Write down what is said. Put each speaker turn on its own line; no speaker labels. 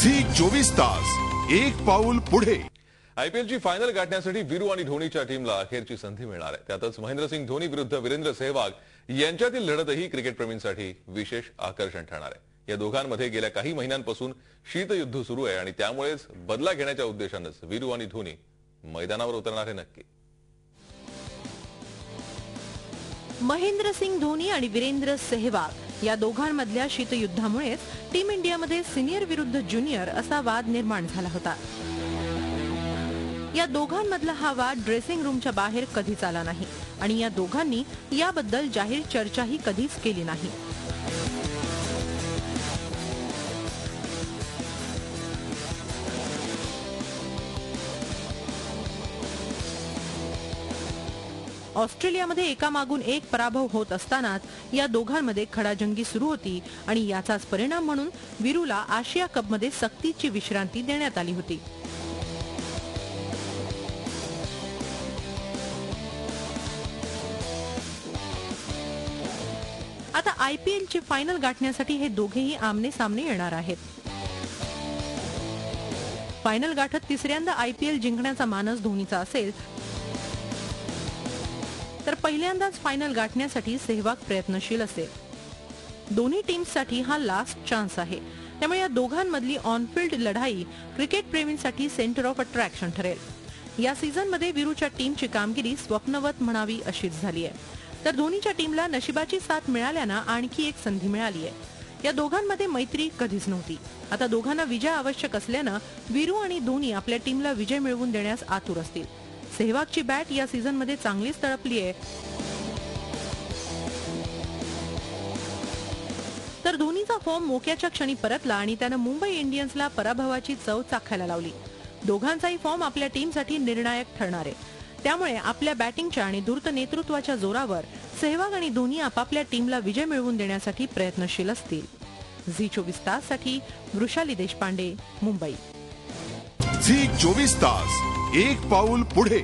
Zee 24 तास एक पाऊल पुढे।
आयपीएलची फायनल गाठण्यासाठी वीरू आणि धोनीच्या टीमला अखेरची संधी मिळणार आहे। त्यातच महेंद्रसिंग धोनी विरुद्ध वीरेंद्र सहवाग यांच्यातील लढतही क्रिकेटप्रेमींसाठी विशेष आकर्षण ठरणार आहे। या दोघांमध्ये गेल्या काही महिन्यांपासून शीतयुद्ध सुरू आहे आणि त्यामुळेच बदला घेण्याच्या उद्देशानेच वीरू आणि धोनी मैदानावर उतरणार आहे नक्की।
महेंद्रसिंग धोनी आणि वीरेंद्र सहवाग या दोघांमधल्या शीतयुद्धामुळेच टीम इंडियामध्ये सिनियर विरुद्ध ज्युनियर असा वाद निर्माण झाला होता। या दोघांमधला हा वाद ड्रेसिंग रूमच्या बाहेर कधीच आला नाही आणि या दोघांनी याबद्दल जाहीर चर्चाही कधीच केली नाही। ऑस्ट्रेलियामध्ये एकामागून एक पराभव होत असतानाच या दोघांमध्ये खडाजंगी सुरू होती आणि याचाच परिणाम म्हणून वीरूला आशिया कपमध्ये सक्तीची विश्रांती देण्यात आली होती। आता आयपीएलची फायनल गाठण्यासाठी हे दोघेही आमने सामने येणार आहेत। फायनल गाठत तिसऱ्यांदा आयपीएल जिंकण्याचा मानस धोनीचा असेल तर पहिल्यांदाच फायनल गाठण्यासाठी सहवाग प्रयत्नशील असेल। दोन्ही टीम्ससाठी हा लास्ट चान्स आहे, त्यामुळे या दोघांमधली ऑनफील्ड लढाई क्रिकेट प्रेमींसाठी सेंटर ऑफ अट्रॅक्शन ठरेल। या सीझनमध्ये वीरूच्या टीमची कामगिरी स्वप्नवत म्हणावी अशीच झाली आहे, तर धोनीच्या टीमला नशिबाची साथ मिळाल्यानं आणखी एक संधी मिळाली आहे। या दोघांमध्ये मैत्री कधीच नव्हती। आता दोघांना विजय आवश्यक असल्यानं वीरू आणि धोनी आपल्या टीमला विजय मिळवून देण्यास आतुर असतील। सहवागची बॅट या सीझनमध्ये चांगलीच तळपली आहे, तर धोनीचा फॉर्म मोक्याच्या क्षणी परतला आणि त्यानं मुंबई इंडियन्सला पराभवाची चव चाखायला लावली। दोघांचाही फॉर्म आपल्या टीमसाठी निर्णायक ठरणार आहे, त्यामुळे आपल्या बॅटिंगच्या आणि धूर्त नेतृत्वाच्या जोरावर सहवाग आणि धोनी आपापल्या टीमला विजय मिळवून देण्यासाठी प्रयत्नशील असतील। झी 24 ताससाठी वृषाली देशपांडे, मुंबई।
झी 24 तास एक पाऊल पुढे।